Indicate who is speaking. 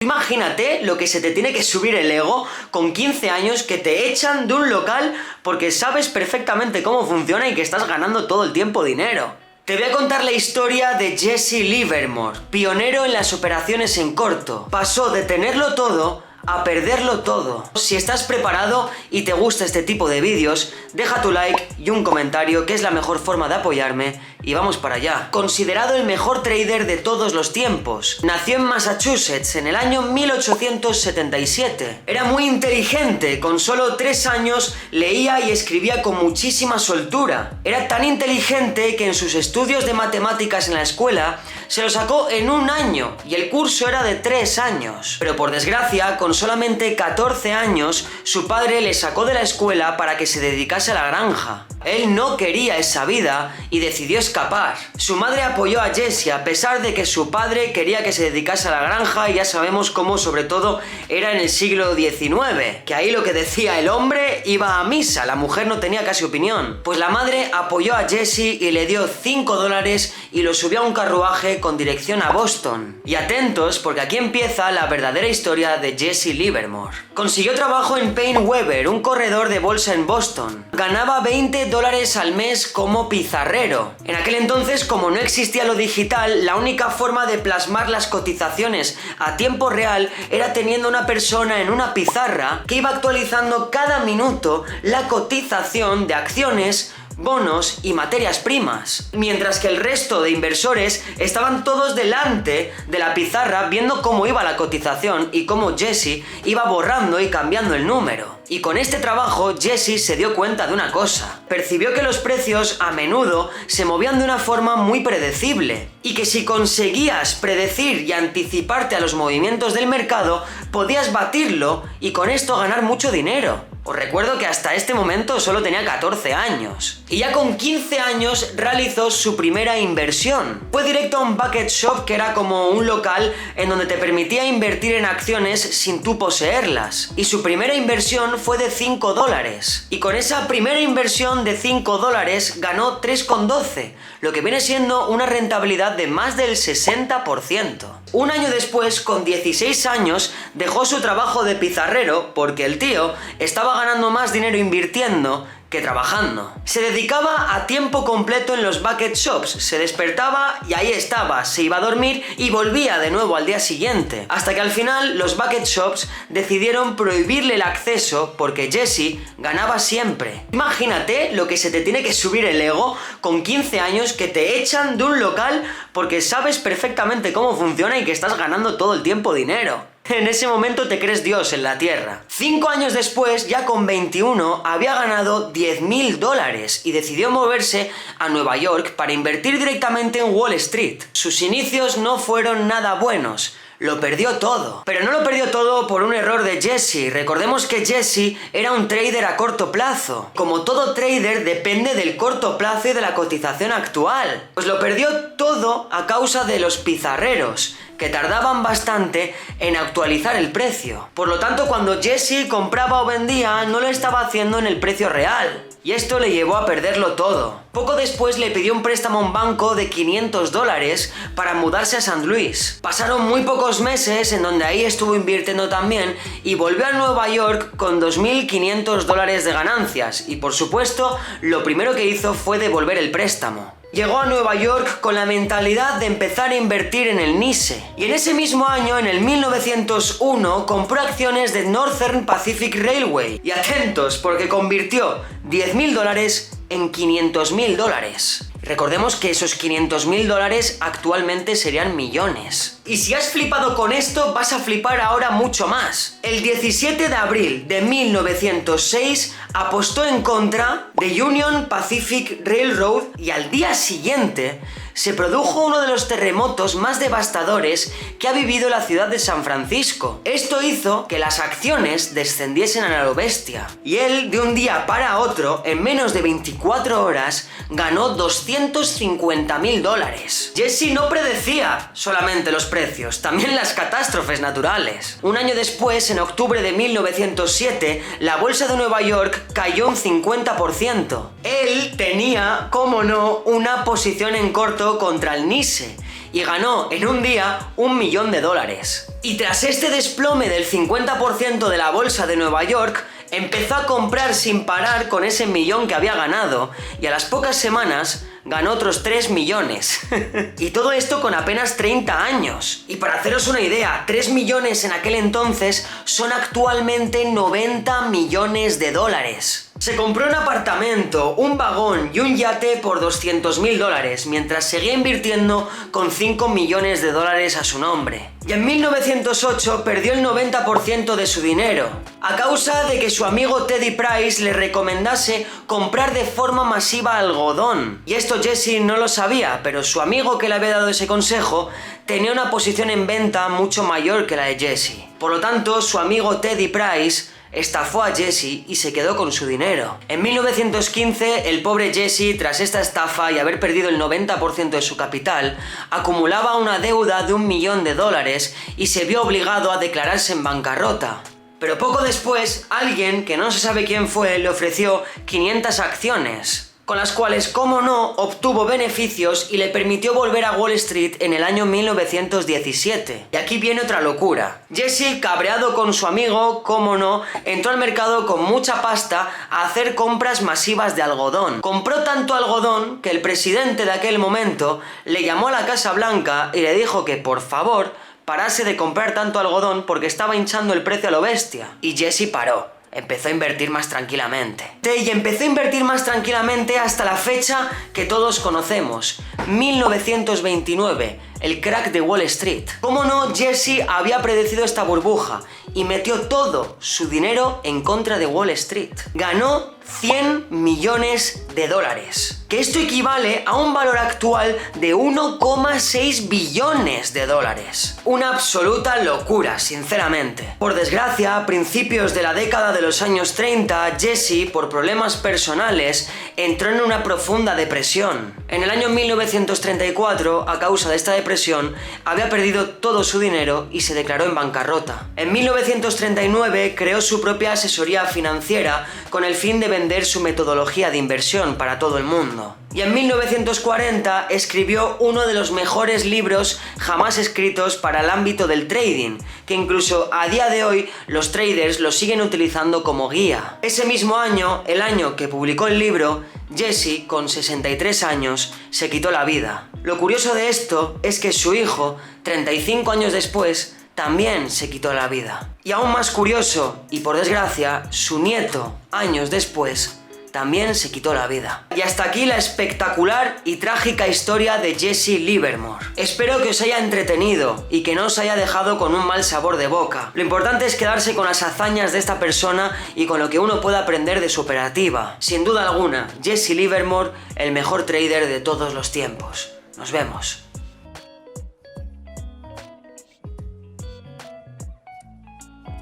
Speaker 1: Imagínate lo que se te tiene que subir el ego con 15 años que te echan de un local porque sabes perfectamente cómo funciona y que estás ganando todo el tiempo dinero. Te voy a contar la historia de Jesse Livermore, pionero en las operaciones en corto. Pasó de tenerlo todo a perderlo todo. Si estás preparado y te gusta este tipo de vídeos, deja tu like y un comentario, que es la mejor forma de apoyarme, y vamos para allá. Considerado el mejor trader de todos los tiempos. Nació en Massachusetts en el año 1877. Era muy inteligente, con solo 3 años leía y escribía con muchísima soltura. Era tan inteligente que en sus estudios de matemáticas en la escuela se lo sacó en 1 año y el curso era de 3 años. Pero por desgracia, con solamente 14 años, su padre le sacó de la escuela para que se dedicase a la granja. Él no quería esa vida y decidió escapar. Su madre apoyó a Jesse a pesar de que su padre quería que se dedicase a la granja, y ya sabemos cómo sobre todo era en el siglo XIX, que ahí lo que decía el hombre iba a misa, la mujer no tenía casi opinión. Pues la madre apoyó a Jesse y le dio $5 y lo subió a un carruaje con dirección a Boston. Y atentos, porque aquí empieza la verdadera historia de Jesse Livermore. Consiguió trabajo en PaineWebber, un corredor de bolsa en Boston. Ganaba $20 al mes como pizarrero. En aquel entonces, como no existía lo digital, la única forma de plasmar las cotizaciones a tiempo real era teniendo una persona en una pizarra que iba actualizando cada minuto la cotización de acciones, bonos y materias primas, mientras que el resto de inversores estaban todos delante de la pizarra viendo cómo iba la cotización y cómo Jesse iba borrando y cambiando el número. Y con este trabajo Jesse se dio cuenta de una cosa: percibió que los precios a menudo se movían de una forma muy predecible, y que si conseguías predecir y anticiparte a los movimientos del mercado, podías batirlo y con esto ganar mucho dinero. Os recuerdo que hasta este momento solo tenía 14 años. Y ya con 15 años realizó su primera inversión. Fue directo a un bucket shop, que era como un local en donde te permitía invertir en acciones sin tú poseerlas. Y su primera inversión fue de $5. Y con esa primera inversión de $5 ganó 3,12, lo que viene siendo una rentabilidad de más del 60%. Un año después, con 16 años, dejó su trabajo de pizarrero porque el tío estaba ganando más dinero invirtiendo que trabajando. Se dedicaba a tiempo completo en los bucket shops, se despertaba y ahí estaba, se iba a dormir y volvía de nuevo al día siguiente, hasta que al final los bucket shops decidieron prohibirle el acceso porque Jesse ganaba siempre. Imagínate lo que se te tiene que subir el ego con 15 años que te echan de un local porque sabes perfectamente cómo funciona y que estás ganando todo el tiempo dinero. En ese momento te crees Dios en la tierra. 5 años después, ya con 21, había ganado $10.000 y decidió moverse a Nueva York para invertir directamente en Wall Street. Sus inicios no fueron nada buenos. Lo perdió todo. Pero no lo perdió todo por un error de Jesse. Recordemos que Jesse era un trader a corto plazo. Como todo trader, depende del corto plazo y de la cotización actual. Pues lo perdió todo a causa de los pizarreros, que tardaban bastante en actualizar el precio. Por lo tanto, cuando Jesse compraba o vendía, no lo estaba haciendo en el precio real. Y esto le llevó a perderlo todo. Poco después le pidió un préstamo a un banco de $500 para mudarse a St. Louis. Pasaron muy pocos meses en donde ahí estuvo invirtiendo también y volvió a Nueva York con $2.500 de ganancias. Y por supuesto, lo primero que hizo fue devolver el préstamo. Llegó a Nueva York con la mentalidad de empezar a invertir en el NYSE. Y en ese mismo año, en el 1901, compró acciones de Northern Pacific Railway. Y atentos, porque convirtió $10.000 en $500.000. Recordemos que esos $500.000 actualmente serían millones. Y si has flipado con esto, vas a flipar ahora mucho más. El 17 de abril de 1906 apostó en contra de Union Pacific Railroad y al día siguiente se produjo uno de los terremotos más devastadores que ha vivido la ciudad de San Francisco. Esto hizo que las acciones descendiesen a lo bestia. Y él, de un día para otro, en menos de 24 horas, ganó $250.000. Jesse no predecía solamente los precios, también las catástrofes naturales. Un año después, en octubre de 1907, la bolsa de Nueva York cayó un 50%. Él tenía, como no, una posición en corto contra el NYSE y ganó en un día $1 millón. Y tras este desplome del 50% de la bolsa de Nueva York, empezó a comprar sin parar con ese millón que había ganado, y a las pocas semanas ganó otros 3 millones. Y todo esto con apenas 30 años. Y para haceros una idea, 3 millones en aquel entonces son actualmente $90 millones. Se compró un apartamento, un vagón y un yate por $200.000, mientras seguía invirtiendo con $5 millones a su nombre. Y en 1908 perdió el 90% de su dinero, a causa de que su amigo Teddy Price le recomendase comprar de forma masiva algodón. Y esto Jesse no lo sabía, pero su amigo que le había dado ese consejo tenía una posición en venta mucho mayor que la de Jesse. Por lo tanto, su amigo Teddy Price estafó a Jesse y se quedó con su dinero. En 1915, el pobre Jesse, tras esta estafa y haber perdido el 90% de su capital, acumulaba una deuda de $1 millón y se vio obligado a declararse en bancarrota. Pero poco después, alguien, que no se sabe quién fue, le ofreció 500 acciones, con las cuales, como no, obtuvo beneficios y le permitió volver a Wall Street en el año 1917. Y aquí viene otra locura. Jesse, cabreado con su amigo, como no, entró al mercado con mucha pasta a hacer compras masivas de algodón. Compró tanto algodón que el presidente de aquel momento le llamó a la Casa Blanca y le dijo que, por favor, parase de comprar tanto algodón porque estaba hinchando el precio a lo bestia. Y Jesse paró. Empezó a invertir más tranquilamente. Y empezó a invertir más tranquilamente hasta la fecha que todos conocemos, 1929, el crack de Wall Street. Cómo no, Jesse había predecido esta burbuja y metió todo su dinero en contra de Wall Street. Ganó $100 millones, que esto equivale a un valor actual de $1,6 billones. Una absoluta locura, sinceramente. Por desgracia, a principios de la década de los años 30, Jesse, por problemas personales, entró en una profunda depresión. En el año 1934, a causa de esta depresión, había perdido todo su dinero y se declaró en bancarrota. En 1939 creó su propia asesoría financiera con el fin de vender su metodología de inversión para todo el mundo. Y en 1940 escribió uno de los mejores libros jamás escritos para el ámbito del trading, que incluso a día de hoy los traders lo siguen utilizando como guía. Ese mismo año, el año que publicó el libro, Jesse, con 63 años, se quitó la vida. Lo curioso de esto es que su hijo, 35 años después, también se quitó la vida. Y aún más curioso, y por desgracia, su nieto, años después, también se quitó la vida. Y hasta aquí la espectacular y trágica historia de Jesse Livermore. Espero que os haya entretenido y que no os haya dejado con un mal sabor de boca. Lo importante es quedarse con las hazañas de esta persona y con lo que uno puede aprender de su operativa. Sin duda alguna, Jesse Livermore, el mejor trader de todos los tiempos. Nos vemos.